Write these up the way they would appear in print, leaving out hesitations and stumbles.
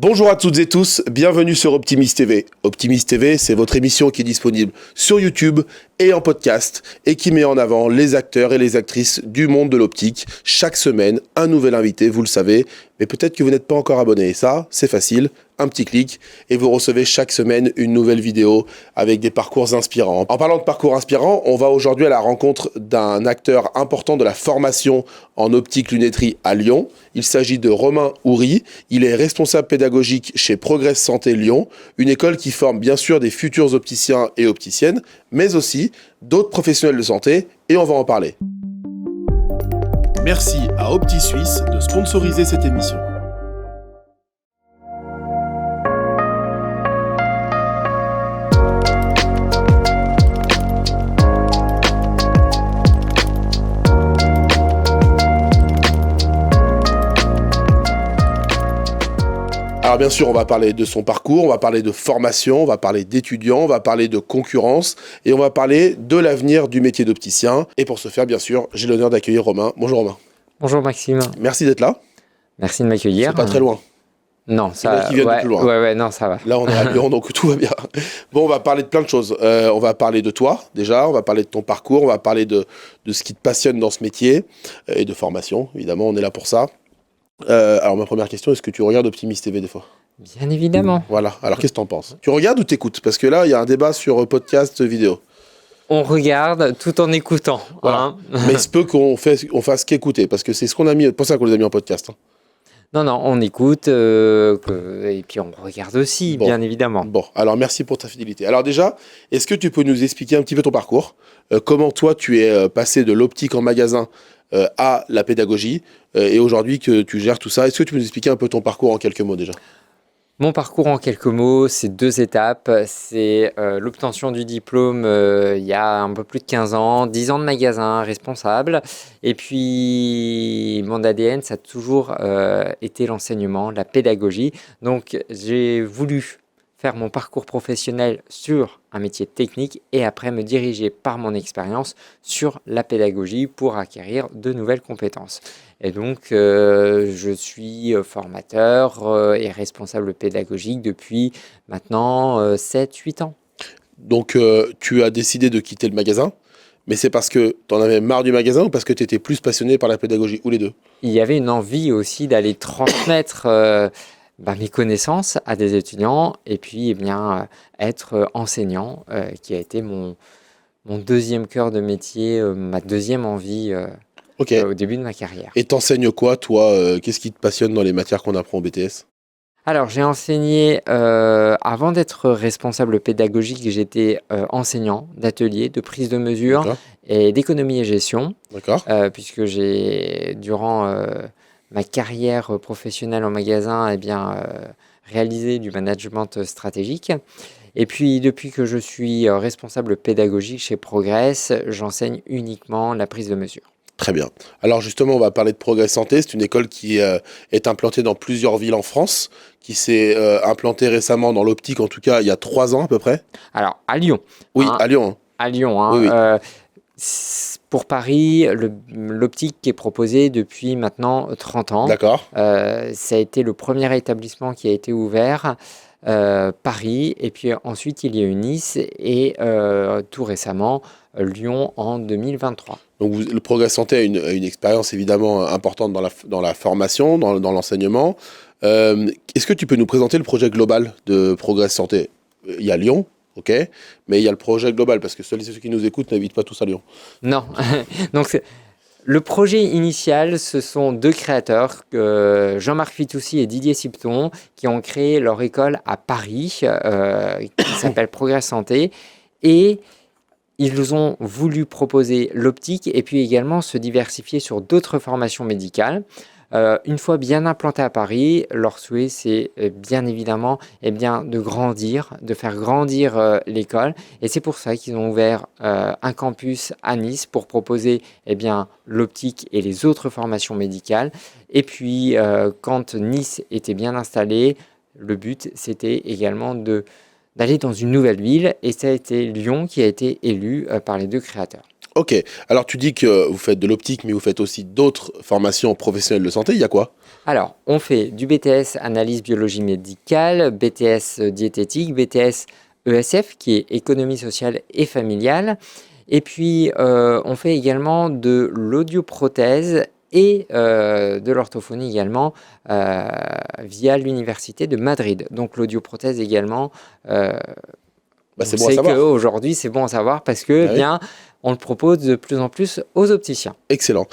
Bonjour à toutes et tous, bienvenue sur Optimis TV. Optimis TV, c'est votre émission qui est disponible sur YouTube et en podcast et qui met en avant les acteurs et les actrices du monde de l'optique. Chaque semaine, un nouvel invité, vous le savez, mais peut-être que vous n'êtes pas encore abonné. Et ça, c'est facile, un petit clic et vous recevez chaque semaine une nouvelle vidéo avec des parcours inspirants. En parlant de parcours inspirants, on va aujourd'hui à la rencontre d'un acteur important de la formation en optique lunetterie à Lyon. Il s'agit de Romain Houry. Il est responsable pédagogique chez Progress Santé Lyon, une école qui forme bien sûr des futurs opticiens et opticiennes, mais aussi d'autres professionnels de santé, et on va en parler. Merci à OptiSuisse de sponsoriser cette émission. Alors bien sûr, on va parler de son parcours, on va parler de formation, on va parler d'étudiants, on va parler de concurrence et on va parler de l'avenir du métier d'opticien. Et pour ce faire, bien sûr, j'ai l'honneur d'accueillir Romain. Bonjour Romain. Bonjour Maxime. Merci d'être là. Merci de m'accueillir. C'est pas très loin. Non, ça qui vient de plus loin. Ouais, non, ça va. Là, on est à Lyon, donc tout va bien. Bon, on va parler de plein de choses. On va parler de toi, déjà. On va parler de ton parcours. On va parler de ce qui te passionne dans ce métier et de formation. Évidemment, on est là pour ça. Alors, ma première question, est-ce que tu regardes Optimis TV des fois ? Bien évidemment. Voilà. Alors, qu'est-ce que t'en penses ? Tu regardes ou t'écoutes ? Parce que là, il y a un débat sur podcast vidéo. On regarde tout en écoutant. Voilà. Hein. Mais il se peut qu'on fasse qu'écouter, parce que c'est ce qu'on a mis, pour ça qu'on les a mis en podcast. Hein. Non, on écoute et puis on regarde aussi, bien évidemment. Bon, alors merci pour ta fidélité. Alors déjà, est-ce que tu peux nous expliquer un petit peu ton parcours ? Comment toi, tu es passé de l'optique en magasin à la pédagogie et aujourd'hui que tu gères tout ça, est-ce que tu peux nous expliquer un peu ton parcours en quelques mots déjà ? Mon parcours en quelques mots, c'est 2 étapes. C'est l'obtention du diplôme il y a un peu plus de 15 ans, 10 ans de magasin responsable. Et puis, mon ADN, ça a toujours été l'enseignement, la pédagogie. Donc, j'ai voulu faire mon parcours professionnel sur un métier technique et après me diriger par mon expérience sur la pédagogie pour acquérir de nouvelles compétences. Et donc, je suis formateur et responsable pédagogique depuis maintenant 7-8 ans. Donc, tu as décidé de quitter le magasin, mais c'est parce que tu en avais marre du magasin ou parce que tu étais plus passionné par la pédagogie, ou les deux ? Il y avait une envie aussi d'aller transmettre mes connaissances à des étudiants et puis être enseignant qui a été mon deuxième cœur de métier, ma deuxième envie au début de ma carrière. Et t'enseignes quoi, toi ? Qu'est-ce qui te passionne dans les matières qu'on apprend au BTS ? Alors, j'ai enseigné, avant d'être responsable pédagogique, j'étais enseignant d'atelier, de prise de mesure et d'économie et gestion. D'accord. Puisque j'ai, durant ma carrière professionnelle en magasin, réalisé du management stratégique. Et puis, depuis que je suis responsable pédagogique chez Progress, j'enseigne uniquement la prise de mesure. Très bien. Alors justement, on va parler de Progress Santé. C'est une école qui est implantée dans plusieurs villes en France, qui s'est implantée récemment dans l'optique, en tout cas il y a 3 ans à peu près. Alors, à Lyon. Oui, à Lyon. À Lyon. Oui. Pour Paris, l'optique est proposée depuis maintenant 30 ans. D'accord. Ça a été le premier établissement qui a été ouvert. Paris, et puis ensuite il y a eu Nice et tout récemment Lyon en 2023. Donc le Progress Santé a une expérience évidemment importante dans la formation, dans l'enseignement. Est-ce que tu peux nous présenter le projet global de Progress Santé ? Il y a Lyon, ok, mais il y a le projet global, parce que ceux qui nous écoutent n'habitent pas tous à Lyon. Non, donc le projet initial, ce sont 2 créateurs, Jean-Marc Fitoussi et Didier Sipton, qui ont créé leur école à Paris, qui s'appelle Progress Santé. Et ils ont voulu proposer l'optique et puis également se diversifier sur d'autres formations médicales. Une fois bien implantés à Paris, leur souhait, c'est bien évidemment de grandir, de faire grandir l'école. Et c'est pour ça qu'ils ont ouvert un campus à Nice pour proposer l'optique et les autres formations médicales. Et puis, quand Nice était bien installé, le but, c'était également d'aller dans une nouvelle ville. Et ça a été Lyon qui a été élu par les 2 créateurs. Ok, alors tu dis que vous faites de l'optique, mais vous faites aussi d'autres formations professionnelles de santé, il y a quoi? Alors, on fait du BTS analyse biologie médicale, BTS diététique, BTS ESF qui est économie sociale et familiale. Et puis, on fait également de l'audioprothèse et de l'orthophonie également via l'Université de Madrid. Donc, l'audioprothèse également, C'est on bon à sait savoir. qu'aujourd'hui, c'est bon à savoir parce que, Ah oui. on le propose de plus en plus aux opticiens. Excellent.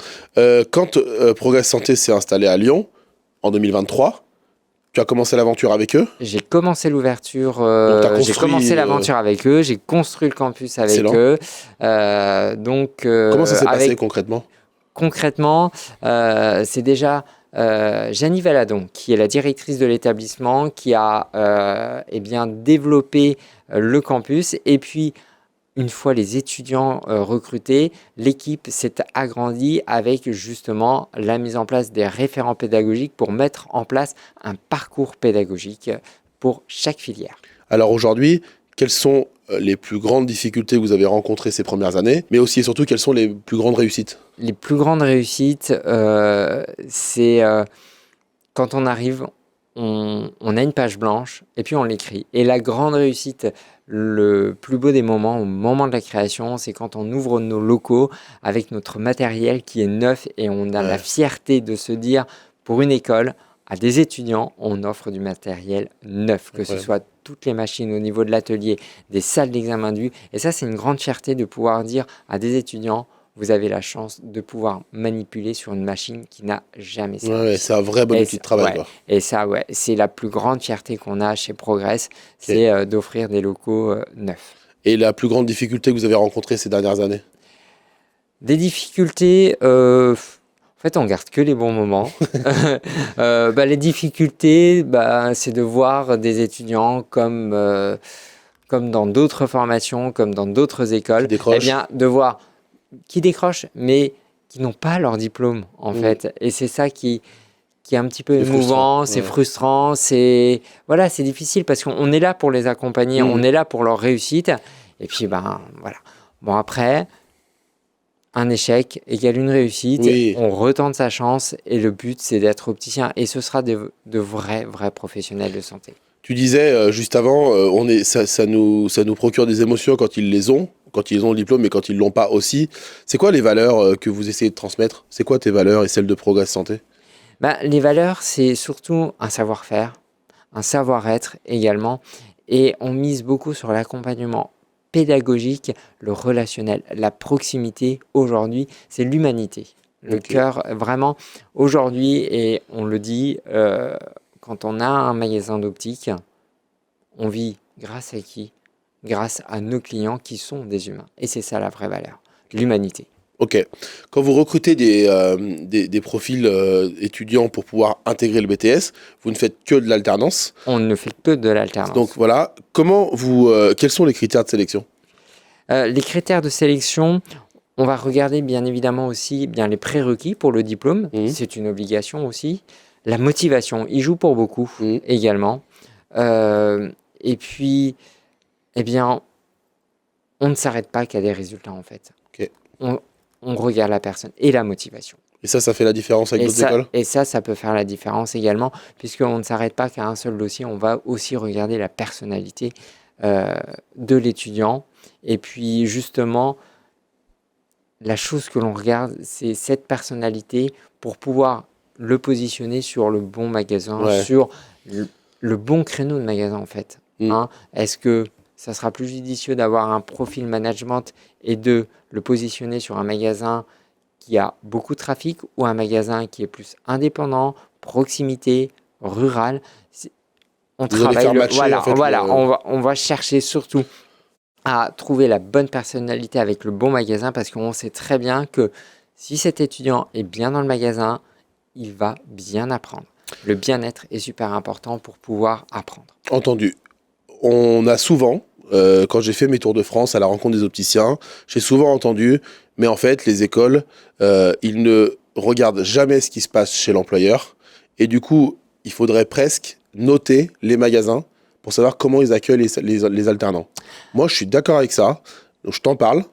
Quand Progress Santé s'est installé à Lyon, en 2023, tu as commencé l'aventure avec eux. J'ai commencé l'ouverture, Donc tu as j'ai construit... commencé l'aventure avec eux, j'ai construit le campus avec Excellent. eux. Comment ça s'est passé Avec concrètement? concrètement, c'est déjà Janie Valadon, qui est la directrice de l'établissement, qui a développé le campus. Et puis, une fois les étudiants recrutés, l'équipe s'est agrandie avec justement la mise en place des référents pédagogiques pour mettre en place un parcours pédagogique pour chaque filière. Alors aujourd'hui, quelles sont les plus grandes difficultés que vous avez rencontrées ces premières années, mais aussi et surtout quelles sont les plus grandes réussites? Les plus grandes réussites, c'est quand on arrive, on a une page blanche et puis on l'écrit. Et la grande réussite, le plus beau des moments, au moment de la création, c'est quand on ouvre nos locaux avec notre matériel qui est neuf et on a la fierté de se dire, pour une école, à des étudiants, on offre du matériel neuf, que ce soit toutes les machines au niveau de l'atelier, des salles d'examen du. Et ça, c'est une grande fierté de pouvoir dire à des étudiants, vous avez la chance de pouvoir manipuler sur une machine qui n'a jamais servi. C'est un vrai bon outil de travail. Quoi. Et ça, c'est la plus grande fierté qu'on a chez Progress, c'est d'offrir des locaux neufs. Et la plus grande difficulté que vous avez rencontrée ces dernières années? Des difficultés, en fait, on garde que les bons moments. Les difficultés, c'est de voir des étudiants comme dans d'autres formations, comme dans d'autres écoles, de voir qui décrochent, mais qui n'ont pas leur diplôme, en fait. Et c'est ça qui est un petit peu émouvant, c'est frustrant, c'est difficile parce qu'on est là pour les accompagner, on est là pour leur réussite. Et puis, voilà. Bon, après, un échec égale une réussite, on retente sa chance et le but, c'est d'être opticien. Et ce sera de vrais professionnels de santé. Tu disais juste avant, ça nous procure des émotions quand ils les ont le diplôme, mais quand ils ne l'ont pas aussi. C'est quoi les valeurs que vous essayez de transmettre? C'est quoi tes valeurs et celles de Progress Santé? Les valeurs, c'est surtout un savoir-faire, un savoir-être également. Et on mise beaucoup sur l'accompagnement pédagogique, le relationnel, la proximité. Aujourd'hui, c'est l'humanité. Le cœur, vraiment, aujourd'hui, et on le dit, quand on a un magasin d'optique, on vit grâce à qui? Grâce à nos clients qui sont des humains. Et c'est ça la vraie valeur, l'humanité. Ok. Quand vous recrutez des profils étudiants pour pouvoir intégrer le BTS, vous ne faites que de l'alternance? On ne fait que de l'alternance. Donc voilà, quels sont les critères de sélection? Les critères de sélection, on va regarder bien évidemment aussi les prérequis pour le diplôme. C'est une obligation aussi. La motivation, il joue pour beaucoup également. Et puis, on ne s'arrête pas qu'à des résultats en fait. On regarde la personne et la motivation. Et ça fait la différence avec d'autres écoles? Et ça peut faire la différence également, puisqu'on ne s'arrête pas qu'à un seul dossier, on va aussi regarder la personnalité de l'étudiant. Et puis justement, la chose que l'on regarde, c'est cette personnalité pour pouvoir le positionner sur le bon magasin, sur le bon créneau de magasin en fait. Est-ce que ça sera plus judicieux d'avoir un profil management et de le positionner sur un magasin qui a beaucoup de trafic ou un magasin qui est plus indépendant, proximité, rural? On travaille on va chercher surtout à trouver la bonne personnalité avec le bon magasin parce qu'on sait très bien que si cet étudiant est bien dans le magasin, il va bien apprendre. Le bien-être est super important pour pouvoir apprendre. Entendu. On a souvent, quand j'ai fait mes tours de France à la rencontre des opticiens, j'ai souvent entendu, mais en fait, les écoles, ils ne regardent jamais ce qui se passe chez l'employeur. Et du coup, il faudrait presque noter les magasins pour savoir comment ils accueillent les alternants. Moi, je suis d'accord avec ça. Donc, je t'en parle.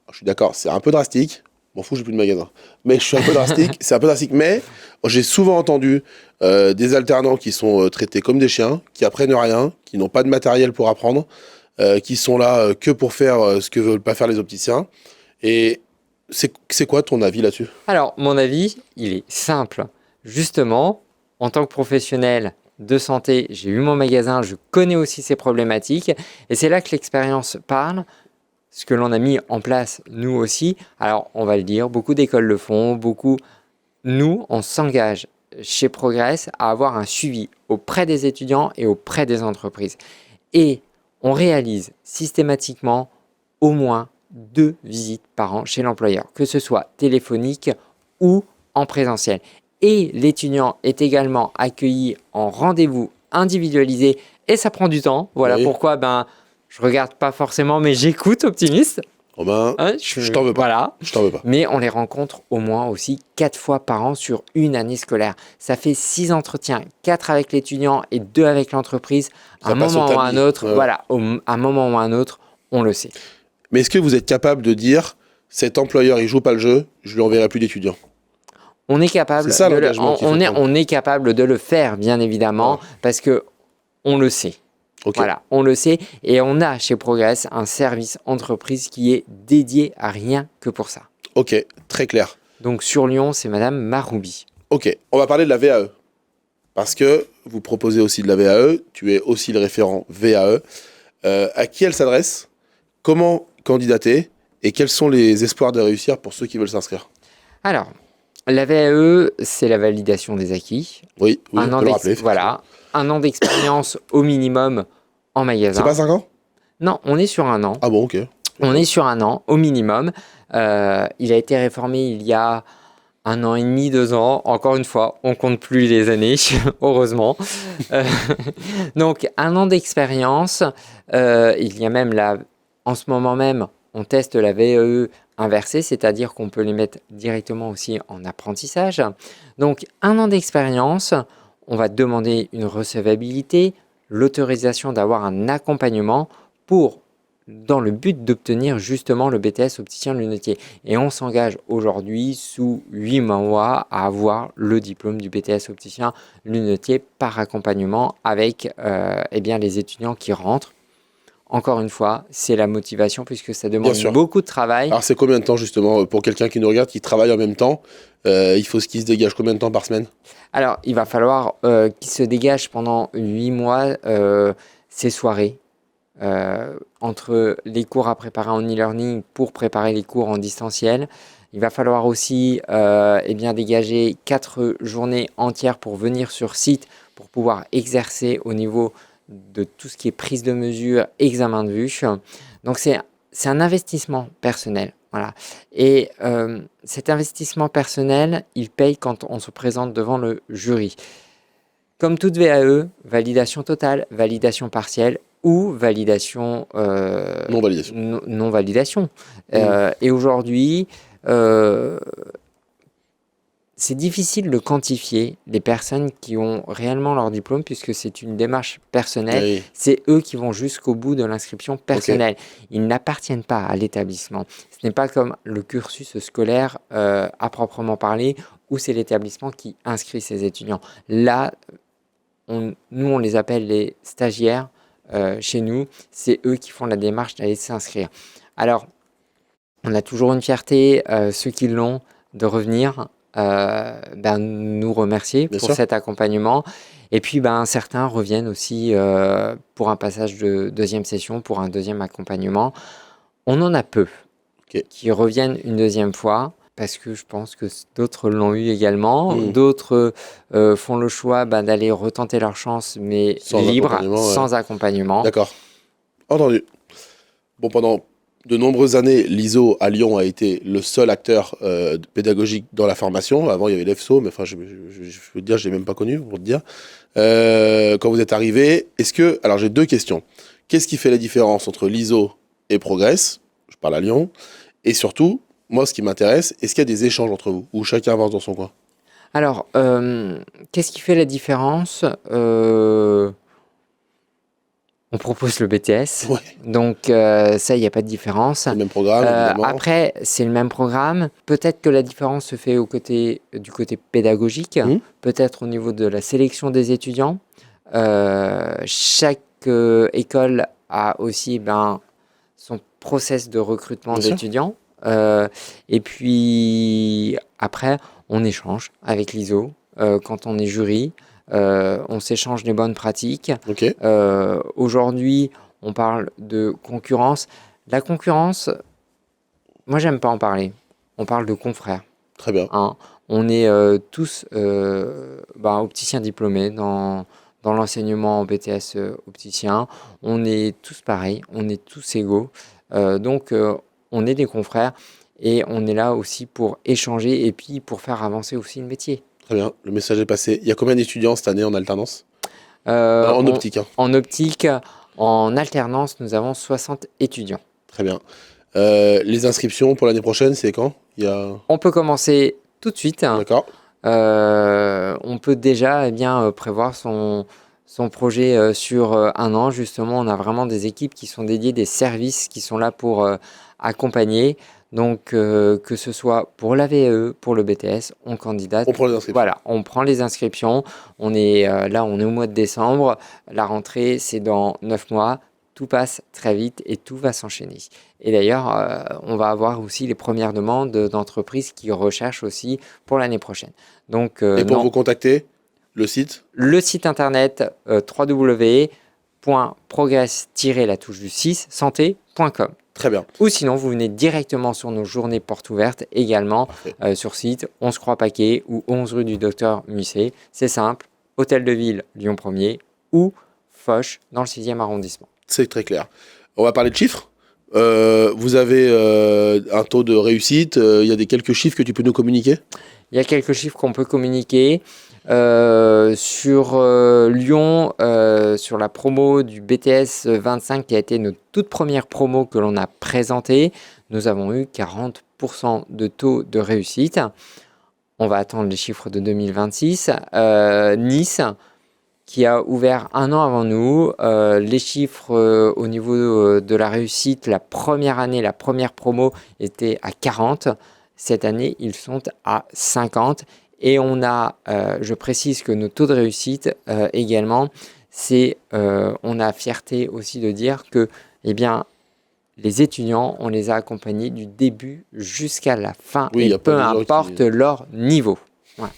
Je suis d'accord, c'est un peu drastique. M'en fous, j'ai plus de magasin. Mais je suis un peu drastique. C'est un peu drastique. Mais j'ai souvent entendu des alternants qui sont traités comme des chiens, qui apprennent rien, qui n'ont pas de matériel pour apprendre, qui sont là que pour faire ce que veulent pas faire les opticiens. Et c'est quoi ton avis là-dessus? Alors, mon avis, il est simple. Justement, en tant que professionnel de santé, j'ai eu mon magasin, je connais aussi ces problématiques. Et c'est là que l'expérience parle. Ce que l'on a mis en place, nous aussi. Alors, on va le dire, beaucoup d'écoles le font, beaucoup. Nous, on s'engage chez Progress à avoir un suivi auprès des étudiants et auprès des entreprises. Et on réalise systématiquement au moins 2 visites par an chez l'employeur, que ce soit téléphonique ou en présentiel. Et l'étudiant est également accueilli en rendez-vous individualisé et ça prend du temps. Voilà Oui. pourquoi je regarde pas forcément, mais j'écoute Optimiste. Romain, Hein, je t'en veux pas. Voilà. Je t'en veux pas. Mais on les rencontre au moins aussi 4 fois par an sur une année scolaire. Ça fait 6 entretiens, 4 avec l'étudiant et 2 avec l'entreprise. Ça Un passe au moment ou un tamis. autre, Ouais. voilà, un moment ou un autre, on le sait. Mais est-ce que vous êtes capable de dire cet employeur, il joue pas le jeu, je lui enverrai plus d'étudiants? On est capable, C'est ça, de le, l'engagement qu'il faut prendre. on est capable de le faire, bien évidemment, parce que on le sait. Ok. Voilà, on le sait. Et on a chez Progress un service entreprise qui est dédié à rien que pour ça. Ok, très clair. Donc sur Lyon, c'est Madame Maroubi. Ok, on va parler de la VAE. Parce que vous proposez aussi de la VAE, tu es aussi le référent VAE. À qui elle s'adresse? Comment candidater? Et quels sont les espoirs de réussir pour ceux qui veulent s'inscrire? Alors, la VAE, c'est la validation des acquis. Oui, on peut le rappeler. Voilà, un an d'expérience au minimum en magasin. C'est pas 5 ans? Non, on est sur un an. Ah bon, ok. On est sur un an au minimum. Il a été réformé il y a 1 an et demi, 2 ans. Encore une fois, on compte plus les années, heureusement. Donc, 1 an d'expérience. Il y a même en ce moment même, on teste la VAE inversée, c'est-à-dire qu'on peut les mettre directement aussi en apprentissage. Donc, 1 an d'expérience, on va demander une recevabilité, l'autorisation d'avoir un accompagnement dans le but d'obtenir justement le BTS opticien lunetier. Et on s'engage aujourd'hui sous 8 mois à avoir le diplôme du BTS opticien lunetier par accompagnement avec les étudiants qui rentrent. Encore une fois, c'est la motivation puisque ça demande beaucoup de travail. Alors c'est combien de temps justement pour quelqu'un qui nous regarde, qui travaille en même temps? Il faut qu'il se dégage combien de temps par semaine? Alors, il va falloir qu'il se dégage pendant 8 mois ses soirées. Entre les cours à préparer en e-learning pour préparer les cours en distanciel. Il va falloir aussi dégager 4 journées entières pour venir sur site pour pouvoir exercer au niveau de tout ce qui est prise de mesure, examen de vue. Donc c'est un investissement personnel. Voilà. Et cet investissement personnel, il paye quand on se présente devant le jury. Comme toute VAE, validation totale, validation partielle, ou validation non-validation. Et aujourd'hui, c'est difficile de quantifier les personnes qui ont réellement leur diplôme puisque c'est une démarche personnelle. Oui. C'est eux qui vont jusqu'au bout de l'inscription personnelle. Okay. Ils n'appartiennent pas à l'établissement. Ce n'est pas comme le cursus scolaire à proprement parler où c'est l'établissement qui inscrit ses étudiants. Là, nous, on les appelle les stagiaires. Chez nous, c'est eux qui font la démarche d'aller s'inscrire. Alors, on a toujours une fierté, ceux qui l'ont, de revenir nous remercier Bien pour sûr. Cet accompagnement. Et puis, certains reviennent aussi pour un passage de deuxième session, pour un deuxième accompagnement. On en a peu qui reviennent une deuxième fois. Parce que je pense que d'autres l'ont eu également. D'autres font le choix d'aller retenter leur chance, mais sans accompagnement. D'accord. Entendu. Bon, pendant de nombreuses années, l'ISO à Lyon a été le seul acteur pédagogique dans la formation. Avant, il y avait l'EFSO, mais enfin, je veux dire, je ne l'ai même pas connu, pour te dire. Quand vous êtes arrivé, alors j'ai 2 questions. Qu'est-ce qui fait la différence entre l'ISO et Progress? Je parle à Lyon. Et surtout, moi, ce qui m'intéresse, est-ce qu'il y a des échanges entre vous ou chacun avance dans son coin? Alors, qu'est-ce qui fait la différence? On propose le BTS. Ouais. Donc ça, il n'y a pas de différence. C'est le même programme, évidemment. Après, c'est le même programme. Peut-être que la différence se fait du côté pédagogique, peut-être au niveau de la sélection des étudiants. Chaque école a aussi son process de recrutement Bien sûr. d'étudiants. Et puis après, on échange avec l'ISO quand on est jury. On s'échange les bonnes pratiques. Ok. Aujourd'hui, on parle de concurrence. La concurrence, moi, j'aime pas en parler. On parle de confrères. Très bien. Hein. On est tous opticiens diplômés dans l'enseignement en BTS opticien. On est tous pareils, on est tous égaux. Donc, on est des confrères et on est là aussi pour échanger et puis pour faire avancer aussi le métier. Très bien. Le message est passé. Il y a combien d'étudiants cette année en alternance? En optique. En optique, en alternance, nous avons 60 étudiants. Très bien. Les inscriptions pour l'année prochaine, c'est quand? On peut commencer tout de suite. D'accord. On peut déjà prévoir son projet sur un an. Justement, on a vraiment des équipes qui sont dédiées, des services qui sont là pour accompagner. Donc, que ce soit pour la VAE, pour le BTS, on candidate. On prend les inscriptions. Voilà, on prend les inscriptions. On est on est au mois de décembre. La rentrée, c'est dans 9 mois. Tout passe très vite et tout va s'enchaîner. Et d'ailleurs, on va avoir aussi les premières demandes d'entreprises qui recherchent aussi pour l'année prochaine. Donc, et pour vous contacter, le site? Le site internet www.progress-la-touche-du-6 santé.com. Très bien. Ou sinon, vous venez directement sur nos journées portes ouvertes également sur site 11 Croix Paquet ou 11 rue du Docteur Musset. C'est simple, Hôtel de Ville, Lyon 1er ou Foch dans le 6e arrondissement. C'est très clair. On va parler de chiffres. Vous avez un taux de réussite. Il y a quelques chiffres que tu peux nous communiquer? Il y a quelques chiffres qu'on peut communiquer. Sur Lyon, sur la promo du BTS 25 qui a été notre toute première promo que l'on a présentée, nous avons eu 40% de taux de réussite. On va attendre les chiffres de 2026. Nice, qui a ouvert un an avant nous, les chiffres au niveau de la réussite, la première année, la première promo était à 40. Cette année, ils sont à 50. Et on a, je précise que nos taux de réussite également, on a fierté aussi de dire que les étudiants, on les a accompagnés du début jusqu'à la fin, et peu importe leur niveau. Ouais.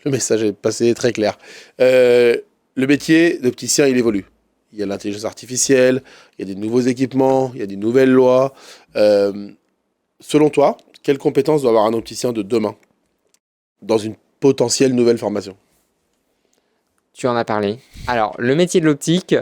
Le message est passé très clair. Le métier d'opticien, il évolue. Il y a l'intelligence artificielle, il y a des nouveaux équipements, il y a des nouvelles lois. Selon toi, quelles compétences doit avoir un opticien de demain dans une potentielle nouvelle formation? Tu en as parlé. Alors, le métier de l'optique,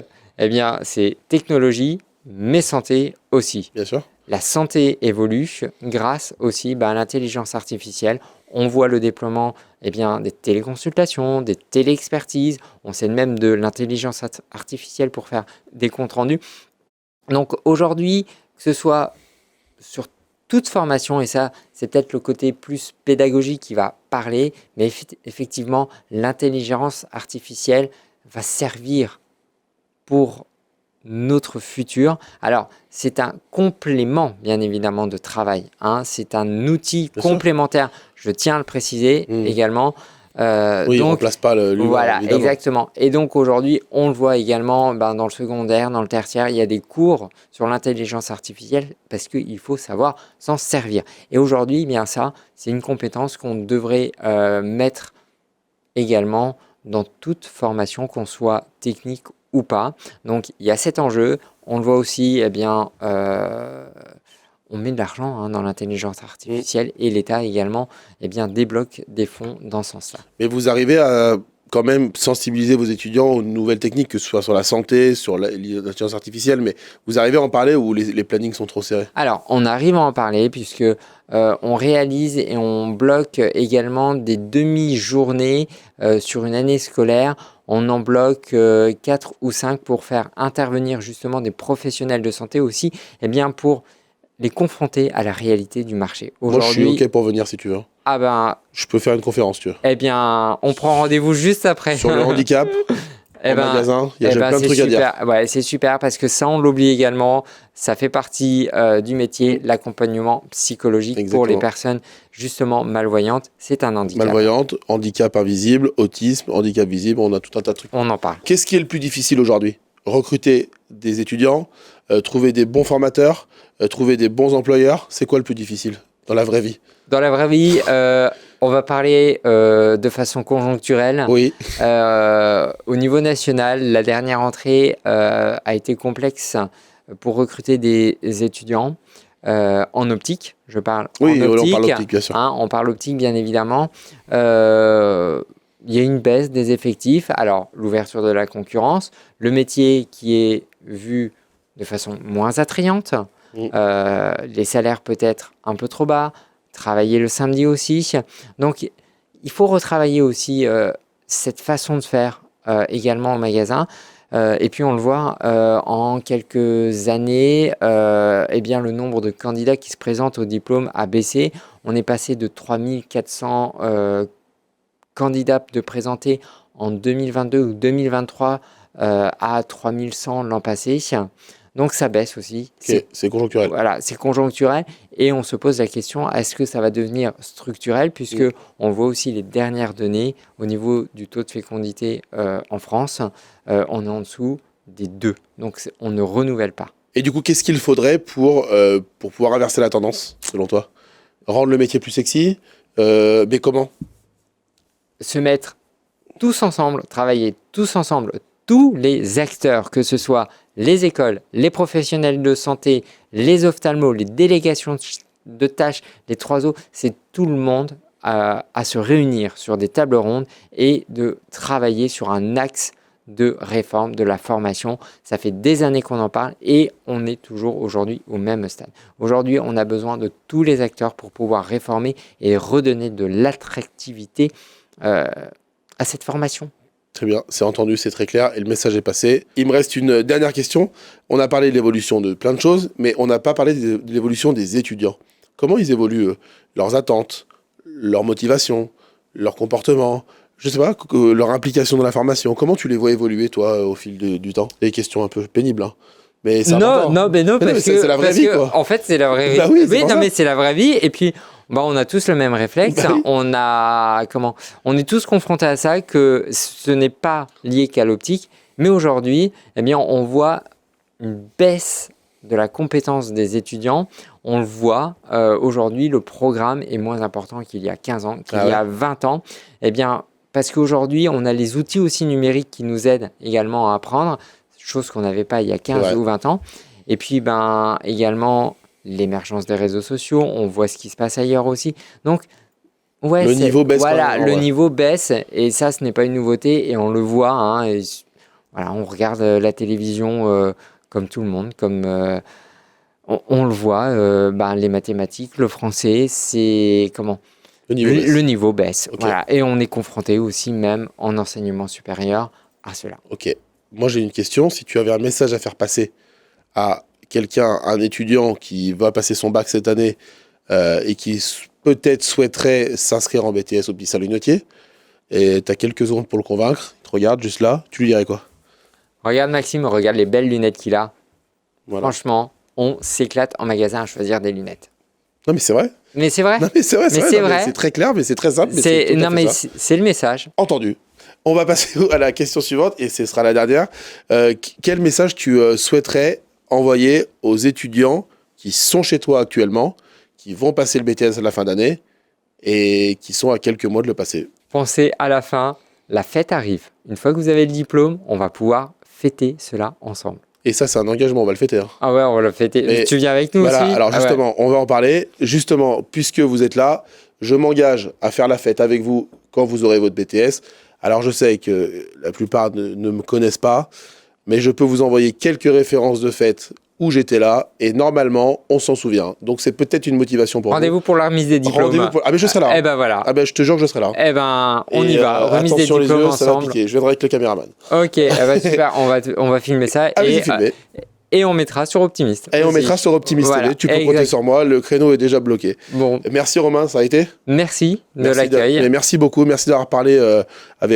c'est technologie, mais santé aussi. Bien sûr. La santé évolue grâce aussi à l'intelligence artificielle. On voit le déploiement des téléconsultations, des téléexpertises. On sait même de l'intelligence artificielle pour faire des comptes rendus. Donc aujourd'hui, que ce soit sur toute formation, et ça, c'est peut-être le côté plus pédagogique qui va parler, mais effectivement, l'intelligence artificielle va servir pour notre futur. Alors, c'est un complément, bien évidemment, de travail. C'est un outil complémentaire. Je tiens à le préciser également. Oui, donc, il ne remplace pas l'humain. Voilà, évidemment. exactement. Et donc, aujourd'hui, on le voit également dans le secondaire, dans le tertiaire, il y a des cours sur l'intelligence artificielle parce qu'il faut savoir s'en servir. Et aujourd'hui, ça, c'est une compétence qu'on devrait mettre également dans toute formation, qu'on soit technique ou pas. Donc, il y a cet enjeu. On le voit aussi, on met de l'argent dans l'intelligence artificielle et l'État également débloque des fonds dans ce sens-là. Mais vous arrivez à quand même sensibiliser vos étudiants aux nouvelles techniques, que ce soit sur la santé, sur l'intelligence artificielle, mais vous arrivez à en parler ou les plannings sont trop serrés? Alors, on arrive à en parler puisque on réalise et on bloque également des demi-journées sur une année scolaire. On en bloque 4 ou 5 pour faire intervenir justement des professionnels de santé aussi, pour les confronter à la réalité du marché. Moi, je suis OK pour venir si tu veux. Ah je peux faire une conférence, tu veux. On prend rendez-vous juste après. Sur le handicap. en magasin. Il y a plein de trucs à dire. Ouais, c'est super parce que ça, on l'oublie également. Ça fait partie du métier, l'accompagnement psychologique pour les personnes justement malvoyantes. C'est un handicap. Malvoyante, handicap invisible, autisme, handicap visible, on a tout un tas de trucs. On en parle. Qu'est-ce qui est le plus difficile aujourd'hui? Recruter des étudiants, trouver des bons formateurs, trouver des bons employeurs. C'est quoi le plus difficile dans la vraie vie? Dans la vraie vie, on va parler de façon conjoncturelle. Oui. Au niveau national, la dernière entrée a été complexe pour recruter des étudiants en optique. Je parle oui, en optique. On parle optique, bien sûr. On parle optique, bien évidemment. Il y a une baisse des effectifs. Alors, l'ouverture de la concurrence, le métier qui est vu de façon moins attrayante, les salaires peut-être un peu trop bas, travailler le samedi aussi. Donc, il faut retravailler aussi cette façon de faire également au magasin. Et puis, on le voit, en quelques années, eh bien, le nombre de candidats qui se présentent au diplôme a baissé. On est passé de 3400 candidats de présentés en 2022 ou 2023 à 3100 l'an passé. Donc ça baisse aussi. C'est conjoncturel. Voilà, c'est conjoncturel et on se pose la question, est-ce que ça va devenir structurel puisque on voit aussi les dernières données au niveau du taux de fécondité en France, on est en dessous des 2. Donc on ne renouvelle pas. Et du coup, qu'est-ce qu'il faudrait pour pouvoir inverser la tendance, selon toi? Rendre le métier plus sexy, mais comment? Se mettre tous ensemble, travailler tous ensemble, tous les acteurs, que ce soit les écoles, les professionnels de santé, les ophtalmos, les délégations de tâches, les 3O, c'est tout le monde à se réunir sur des tables rondes et de travailler sur un axe de réforme de la formation. Ça fait des années qu'on en parle et on est toujours aujourd'hui au même stade. Aujourd'hui, on a besoin de tous les acteurs pour pouvoir réformer et redonner de l'attractivité à cette formation. Très bien, c'est entendu, c'est très clair et le message est passé. Il me reste une dernière question. On a parlé de l'évolution de plein de choses, mais on n'a pas parlé de l'évolution des étudiants. Comment ils évoluent, leurs attentes, leur motivation, leur comportement, je sais pas, leur implication dans la formation. Comment tu les vois évoluer, toi, au fil du temps? Des questions un peu pénibles, hein. Mais c'est important. Non, parce que c'est la vraie vie, quoi. En fait, c'est la vraie vie. Bah oui, mais c'est la vraie vie. Et puis, on a tous le même réflexe. Bah oui. On est tous confrontés à ça, que ce n'est pas lié qu'à l'optique. Mais aujourd'hui, eh bien, on voit une baisse de la compétence des étudiants. On le voit, aujourd'hui, le programme est moins important qu'il y a 15 ans, qu'il y a 20 ans. Eh bien, parce qu'aujourd'hui, on a les outils aussi numériques qui nous aident également à apprendre, chose qu'on n'avait pas il y a 15 ou 20 ans. Et puis, également, l'émergence des réseaux sociaux, on voit ce qui se passe ailleurs aussi. Donc, le niveau baisse. Voilà, le niveau baisse, et ça, ce n'est pas une nouveauté, et on le voit. On regarde la télévision comme tout le monde, comme on le voit, les mathématiques, le français, c'est comment ? Le niveau baisse. Okay. Voilà. Et on est confronté aussi, même en enseignement supérieur, à cela. Ok. Moi, j'ai une question. Si tu avais un message à faire passer à quelqu'un, un étudiant qui va passer son bac cette année et qui peut-être souhaiterait s'inscrire en BTS au Petit Lunetier, et tu as quelques secondes pour le convaincre, il te regarde juste là, tu lui dirais quoi? Regarde Maxime, regarde les belles lunettes qu'il a. Voilà. Franchement, on s'éclate en magasin à choisir des lunettes. Non mais c'est vrai. Mais c'est vrai. Non mais c'est vrai. C'est très clair, mais c'est très simple. C'est le message. Entendu. On va passer à la question suivante et ce sera la dernière. Quel message tu souhaiterais envoyer aux étudiants qui sont chez toi actuellement, qui vont passer le BTS à la fin d'année et qui sont à quelques mois de le passer? Pensez à la fin, la fête arrive. Une fois que vous avez le diplôme, on va pouvoir fêter cela ensemble. Et ça, c'est un engagement, on va le fêter. Hein. Ah ouais, on va le fêter. Mais tu viens avec nous aussi? Alors justement, on va en parler. Justement, puisque vous êtes là, je m'engage à faire la fête avec vous quand vous aurez votre BTS. Alors je sais que la plupart ne me connaissent pas, mais je peux vous envoyer quelques références de fêtes où j'étais là, et normalement, on s'en souvient. Donc c'est peut-être une motivation pour vous. Rendez-vous pour la remise des diplômes. Ah mais je serai là. Eh ben voilà. Ah ben je te jure que je serai là. Eh ben on y va. Remise des diplômes les yeux, ensemble. Ça va piquer. Je viendrai avec le caméraman. Ok, super. On va filmer ça. Allez-y, filmer. Et on mettra sur Optimist. Et on aussi. mettra sur Optimist Voilà, TV. Tu peux compter sur moi. Le créneau est déjà bloqué. Bon, Merci Romain, ça a été. merci de Merci l'accueil. mais merci beaucoup. Merci d'avoir parlé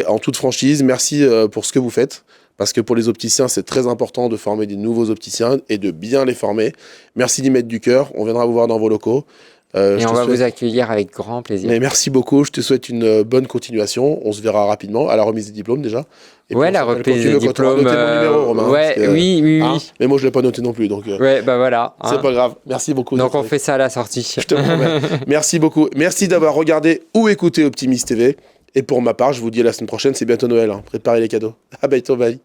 en toute franchise. Merci pour ce que vous faites. Parce que pour les opticiens, c'est très important de former des nouveaux opticiens et de bien les former. Merci d'y mettre du cœur. On viendra vous voir dans vos locaux. Et on va vous accueillir avec grand plaisir. Mais merci beaucoup. Je te souhaite une bonne continuation. On se verra rapidement à la remise des diplômes déjà. Et Ouais, puis, la on s'appelle remise quand tu des veux, quand tu auras diplômes. noté mon numéro, Romain, Ouais, parce que, oui. Mais moi, je l'ai pas noté non plus. Donc, Ouais, bah voilà. c'est pas grave. Merci beaucoup. Donc on fait ça à la sortie. Je te promets. Merci beaucoup. Merci d'avoir regardé ou écouté Optimist TV. Et pour ma part, je vous dis à la semaine prochaine. C'est bientôt Noël. Préparez les cadeaux. À bientôt. Bye.